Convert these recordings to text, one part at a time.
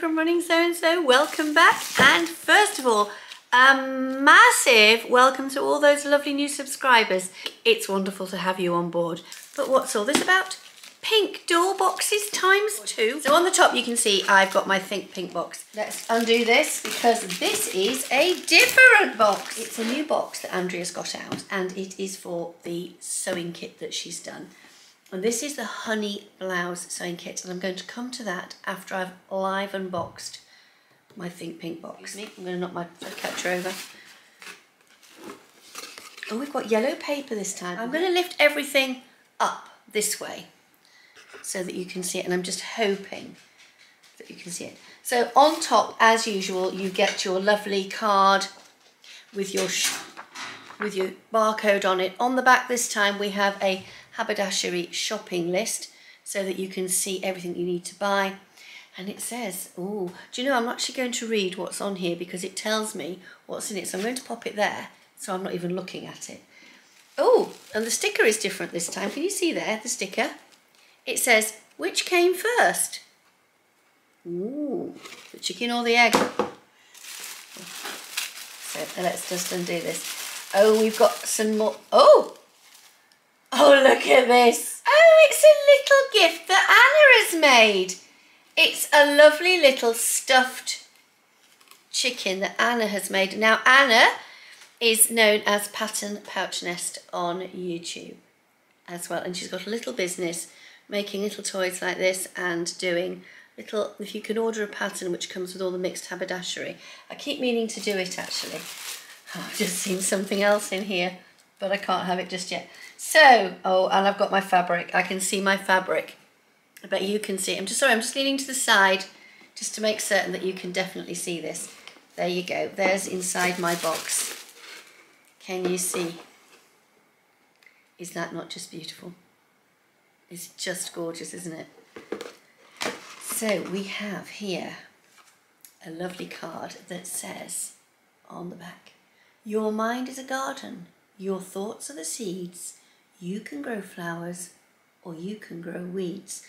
from Running So-and-So. Welcome back. And first of all, a massive welcome to all those lovely new subscribers. It's wonderful to have you on board. But what's all this about? Pink door boxes ×2. So on the top you can see I've got my Think Pink box. Let's undo this because this is a different box. It's a new box that Andrea's got out and it is for the sewing kit that she's done. And this is the Honey Blouse sewing kit, and I'm going to come to that after I've live unboxed my Think Pink box. I'm going to knock my catcher over. Oh, we've got yellow paper this time. I'm going to lift everything up this way so that you can see it, and I'm just hoping that you can see it. So on top, as usual, you get your lovely card with your barcode on it. On the back this time we have a haberdashery shopping list so that you can see everything you need to buy. And it says, oh, do you know, I'm actually going to read what's on here because it tells me what's in it. So I'm going to pop it there so I'm not even looking at it. Oh, and the sticker is different this time. Can you see there, the sticker? It says, which came first? Ooh, the chicken or the egg? So let's just undo this. Oh, we've got some more. Oh, look at this. Oh, it's a little gift that Anna has made. It's a lovely little stuffed chicken that Anna has made. Now, Anna is known as Pattern Pouch Nest on YouTube as well. And she's got a little business making little toys like this and doing little, if you can order a pattern which comes with all the mixed haberdashery. I keep meaning to do it actually. Oh, I've just seen something else in here, but I can't have it just yet. So, oh, and I've got my fabric. I can see my fabric. I bet you can see it. I'm just leaning to the side just to make certain that you can definitely see this. There you go. There's inside my box. Can you see? Is that not just beautiful? It's just gorgeous, isn't it? So we have here a lovely card that says on the back, your mind is a garden. Your thoughts are the seeds. You can grow flowers or you can grow weeds.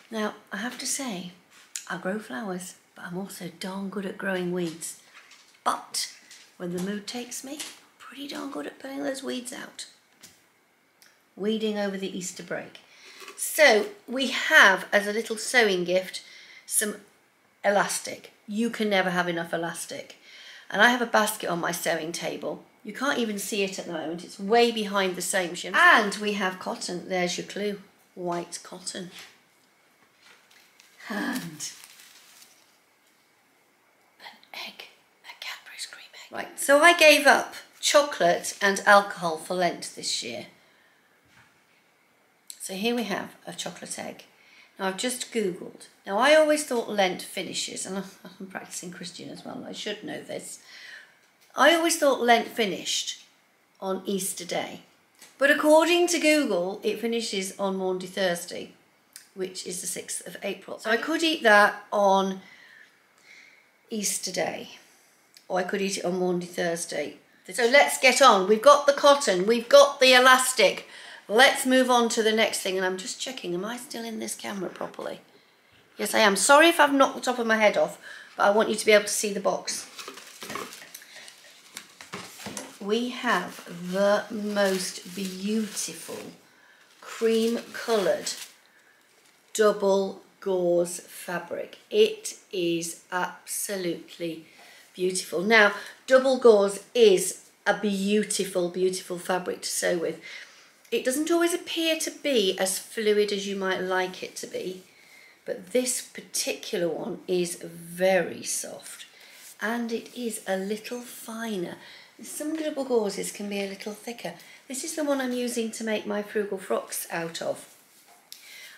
Now, I have to say, I grow flowers, but I'm also darn good at growing weeds. But when the mood takes me, pretty darn good at pulling those weeds out. Weeding over the Easter break. So we have, as a little sewing gift, some elastic. You can never have enough elastic. And I have a basket on my sewing table. You can't even see it at the moment. It's way behind the sewing machine. And we have cotton. There's your clue. White cotton. And an egg. A Cadbury's cream egg. Right, so I gave up chocolate and alcohol for Lent this year. So here we have a chocolate egg. Now I've just Googled. Now I always thought Lent finishes, and I'm practicing Christian as well, I should know this. I always thought Lent finished on Easter Day. But according to Google, it finishes on Maundy Thursday, which is the 6th of April. So I could eat that on Easter Day, or I could eat it on Maundy Thursday. So let's get on. We've got the cotton, we've got the elastic. Let's move on to the next thing, and I'm just checking, am I still in this camera properly? Yes, I am. Sorry if I've knocked the top of my head off, but I want you to be able to see the box. We have the most beautiful cream-coloured double gauze fabric. It is absolutely beautiful. Now, double gauze is a beautiful, beautiful fabric to sew with. It doesn't always appear to be as fluid as you might like it to be, but this particular one is very soft and it is a little finer. Some double gauzes can be a little thicker. This is the one I'm using to make my frugal frocks out of.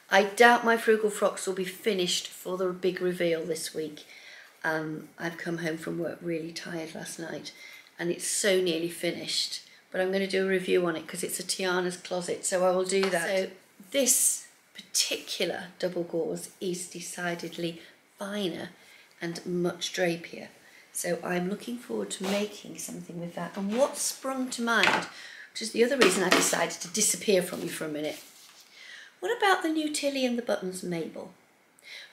I doubt my frugal frocks will be finished for the big reveal this week. I've come home from work really tired last night and it's so nearly finished. But I'm going to do a review on it because it's a Tiana's closet, so I will do that. So this particular double gauze is decidedly finer and much drapier. So I'm looking forward to making something with that. And what sprung to mind, which is the other reason I decided to disappear from you for a minute. What about the new Tilly and the Buttons Mabel?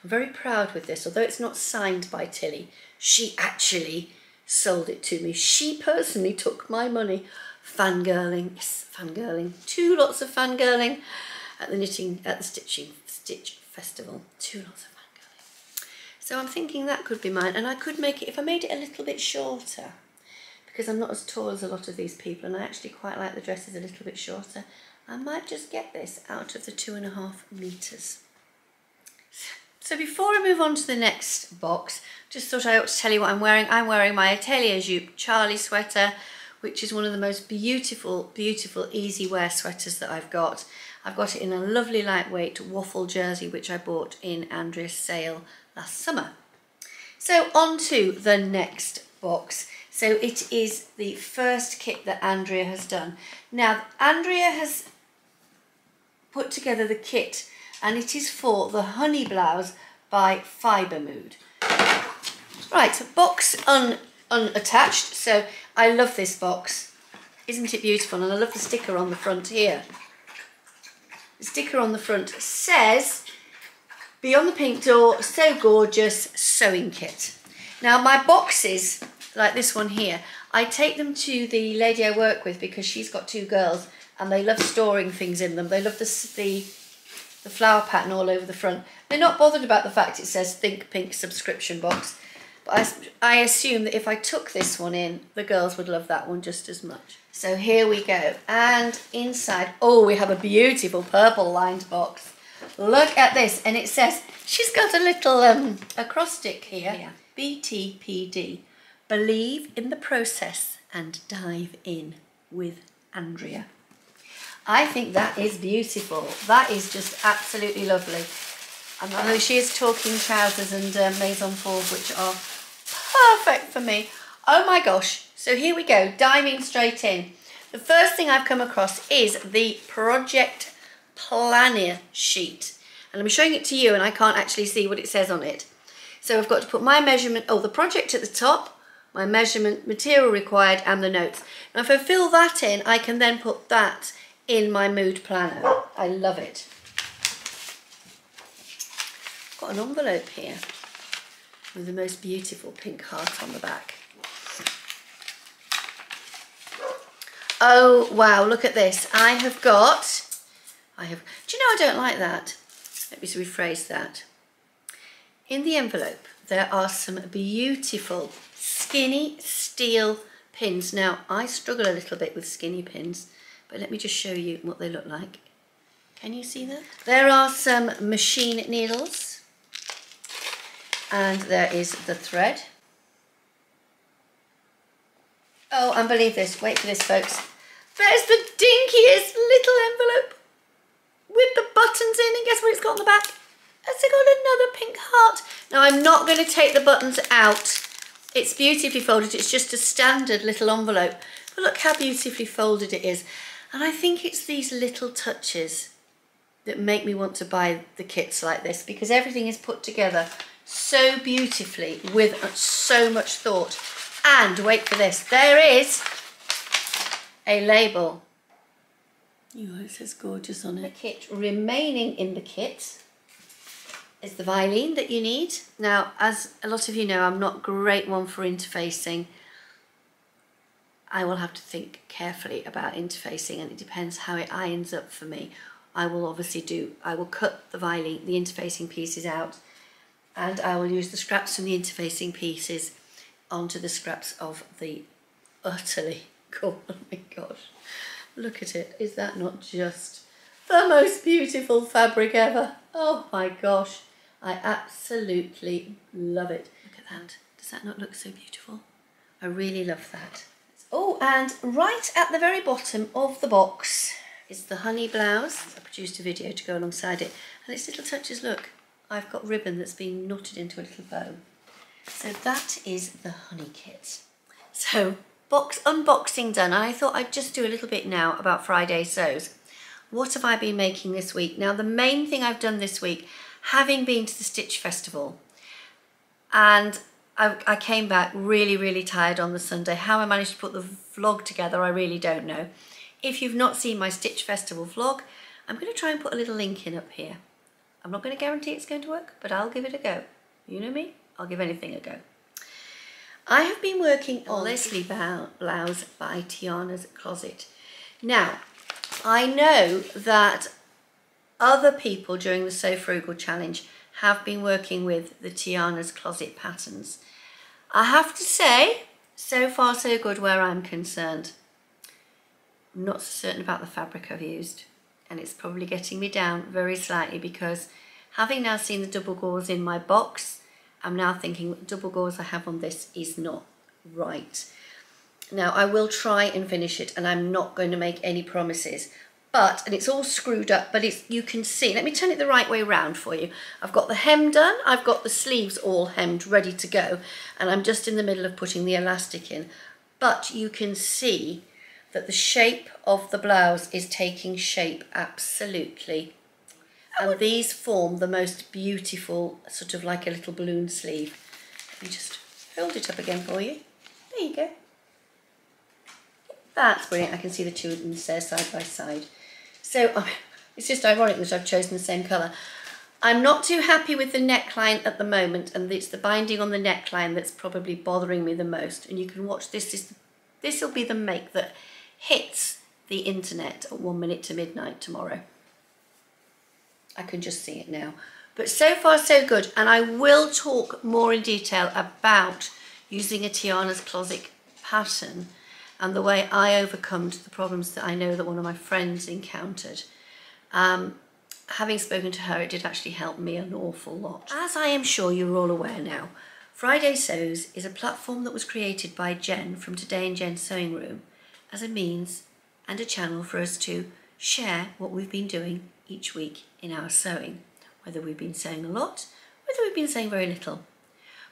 I'm very proud with this, although it's not signed by Tilly. She actually sold it to me. She personally took my money. Fangirling, yes, fangirling. 2 lots of fangirling at the Stitch Festival. 2 lots of fangirling. So I'm thinking that could be mine, and I could make it, if I made it a little bit shorter, because I'm not as tall as a lot of these people, and I actually quite like the dresses a little bit shorter, I might just get this out of the 2.5 meters. So before I move on to the next box, just thought I ought to tell you what I'm wearing. I'm wearing my Atelier Jupe Charlie sweater, which is one of the most beautiful, beautiful easy wear sweaters that I've got. I've got it in a lovely lightweight waffle jersey, which I bought in Andrea's sale last summer. So on to the next box. So it is the first kit that Andrea has done. Now, Andrea has put together the kit, and it is for the Honey Blouse by Fibre Mood. Right, box unattached. So I love this box. Isn't it beautiful? And I love the sticker on the front here. The sticker on the front says, "Beyond the Pink Door, so gorgeous, sewing kit." Now my boxes, like this one here, I take them to the lady I work with because she's got 2 girls and they love storing things in them. They love the flower pattern all over the front. They're not bothered about the fact it says Think Pink subscription box. But I assume that if I took this one in, the girls would love that one just as much. So here we go. And inside, oh, we have a beautiful purple lined box. Look at this. And it says, she's got a little acrostic here. Yeah. BTPD. Believe in the process and dive in with Andrea. I think that is beautiful. That is just absolutely lovely. And I know she is talking trousers and Maison Forge, which are perfect for me. Oh my gosh. So here we go, diving straight in. The first thing I've come across is the Project Planner sheet. And I'm showing it to you and I can't actually see what it says on it. So I've got to put my measurement, the project at the top, my measurement, material required, and the notes. Now if I fill that in, I can then put that in my mood planner. I love it. Got an envelope here with the most beautiful pink heart on the back. Oh wow, look at this. Do you know I don't like that? Let me rephrase that. In the envelope there are some beautiful skinny steel pins. Now I struggle a little bit with skinny pins, but let me just show you what they look like. Can you see that? There are some machine needles, and there is the thread. Oh, and believe this, wait for this folks. There's the dinkiest little envelope with the buttons in, and guess what it's got on the back? It's got another pink heart. Now I'm not going to take the buttons out. It's beautifully folded, it's just a standard little envelope. But look how beautifully folded it is. And I think it's these little touches that make me want to buy the kits like this, because everything is put together so beautifully with so much thought. And wait for this, there is a label. It says gorgeous on it. The kit remaining in the kit is the Vilene that you need. Now, as a lot of you know, I'm not a great one for interfacing. I will have to think carefully about interfacing, and it depends how it irons up for me. I will cut the Vilene, the interfacing pieces out, and I will use the scraps from the interfacing pieces onto the scraps of the utterly cool. Oh my gosh, look at it. Is that not just the most beautiful fabric ever? Oh my gosh, I absolutely love it. Look at that. Does that not look so beautiful? I really love that. Oh, and right at the very bottom of the box is the Honey Blouse. I produced a video to go alongside it. And its little touches, look, I've got ribbon that's been knotted into a little bow. So that is the Honey Kit. So, box unboxing done. And I thought I'd just do a little bit now about Friday sews. What have I been making this week? Now, the main thing I've done this week, having been to the Stitch Festival, and I came back really, really tired on the Sunday. How I managed to put the vlog together, I really don't know. If you've not seen my Stitch Festival vlog, I'm going to try and put a little link in up here. I'm not going to guarantee it's going to work, but I'll give it a go. You know me, I'll give anything a go. I have been working on Leslie blouse by Tiana's Closet. Now, I know that other people during the Sew Frugal Challenge have been working with the Tiana's Closet patterns. I have to say, so far so good where I'm concerned. I'm not so certain about the fabric I've used, and it's probably getting me down very slightly because having now seen the double gauze in my box, I'm now thinking the double gauze I have on this is not right. Now I will try and finish it, and I'm not going to make any promises, but, and it's all screwed up, but it's, you can see, let me turn it the right way round for you. I've got the hem done, I've got the sleeves all hemmed ready to go, and I'm just in the middle of putting the elastic in. But you can see that the shape of the blouse is taking shape absolutely. And these form the most beautiful, sort of like a little balloon sleeve. Let me just hold it up again for you. There you go. That's brilliant. I can see the two of them there side by side. So it's just ironic that I've chosen the same colour. I'm not too happy with the neckline at the moment, and it's the binding on the neckline that's probably bothering me the most. And you can watch this. This will be the make that hits the internet at 1 minute to midnight tomorrow. I can just see it now. But so far so good, and I will talk more in detail about using a Tiana's Closet pattern and the way I overcome the problems that I know that one of my friends encountered. Having spoken to her, it did actually help me an awful lot. As I am sure you're all aware now, Friday Sews is a platform that was created by Jen from Today in Jen's Sewing Room as a means and a channel for us to share what we've been doing each week in our sewing, whether we've been sewing a lot, whether we've been sewing very little.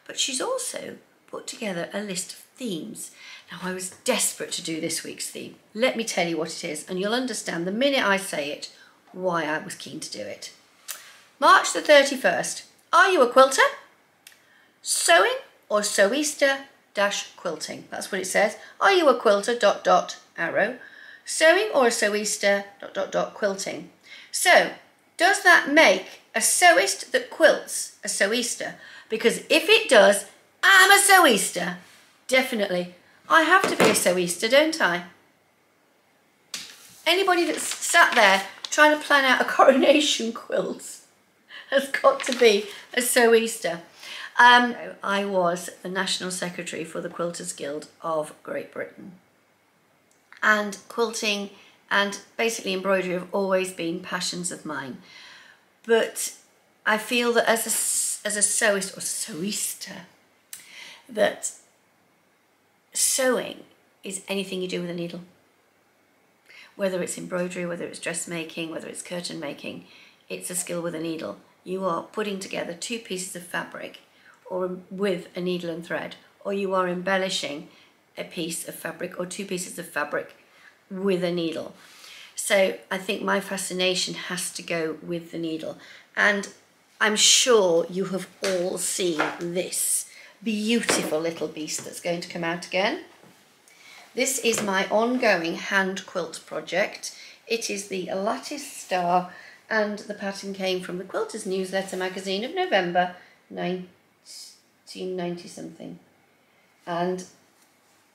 But she's also put together a list of themes. Now, I was desperate to do this week's theme. Let me tell you what it is, and you'll understand the minute I say it why I was keen to do it. March the 31st. Are you a quilter? Sewing or Sewista - quilting? That's what it says. Are you a quilter ... arrow? Sewing or a Sewista ... quilting? So, does that make a sewist that quilts a Sewista? Because if it does, I'm a Sewista. Definitely. I have to be a Sewista, don't I? Anybody that's sat there trying to plan out a coronation quilt has got to be a Sewista. I was the National Secretary for the Quilters Guild of Great Britain. And quilting and basically embroidery have always been passions of mine. But I feel that as a sewist or Sewista, that sewing is anything you do with a needle. Whether it's embroidery, whether it's dressmaking, whether it's curtain making, it's a skill with a needle. You are putting together two pieces of fabric or with a needle and thread, or you are embellishing a piece of fabric or two pieces of fabric with a needle. So I think my fascination has to go with the needle. And I'm sure you have all seen this beautiful little beast that's going to come out again. This is my ongoing hand quilt project. It is the Lattice Star, and the pattern came from the Quilters Newsletter magazine of November 1990 something. And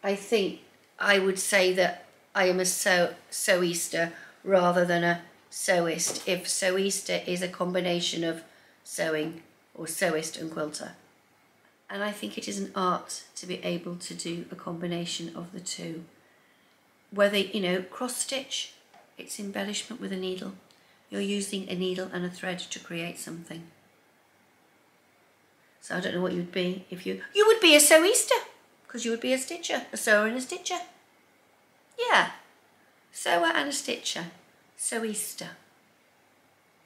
I think I would say that I am a Sewista rather than a Sewist, if Sewista is a combination of sewing or Sewist and quilter. And I think it is an art to be able to do a combination of the two. Whether, you know, cross stitch, it's embellishment with a needle. You're using a needle and a thread to create something. So I don't know what you would be if you would be a Sewista, because you would be a stitcher, a sewer and a stitcher. Yeah, sewer and a stitcher, Sewista.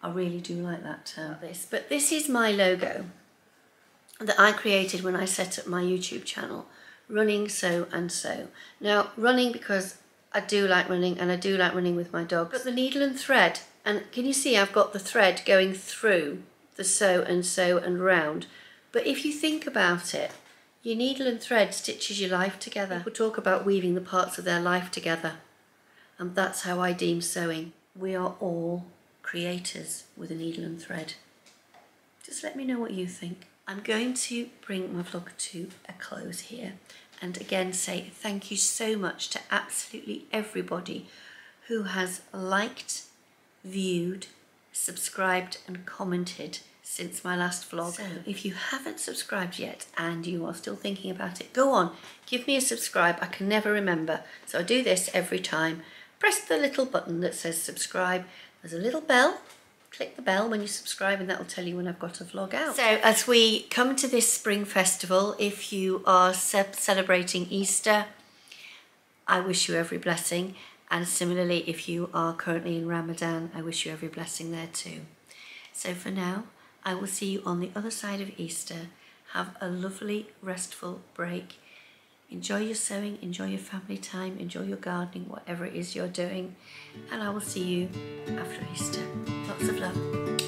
I really do like that term. But this is my logo that I created when I set up my YouTube channel, Running, Sew and Sew. Now, running because I do like running, and I do like running with my dogs. But the needle and thread, and can you see I've got the thread going through the sew and round. But if you think about it, your needle and thread stitches your life together. People talk about weaving the parts of their life together, and that's how I deem sewing. We are all creators with a needle and thread. Just let me know what you think. I'm going to bring my vlog to a close here, and again say thank you so much to absolutely everybody who has liked, viewed, subscribed and commented since my last vlog. So if you haven't subscribed yet and you are still thinking about it, go on, give me a subscribe. I can never remember, so I do this every time. Press the little button that says subscribe. There's a little bell. Click the bell when you subscribe and that will tell you when I've got a vlog out. So as we come to this spring festival, if you are celebrating Easter, I wish you every blessing. And similarly, if you are currently in Ramadan, I wish you every blessing there too. So for now, I will see you on the other side of Easter. Have a lovely, restful break. Enjoy your sewing, enjoy your family time, enjoy your gardening, whatever it is you're doing. And I will see you after Easter. Lots of love.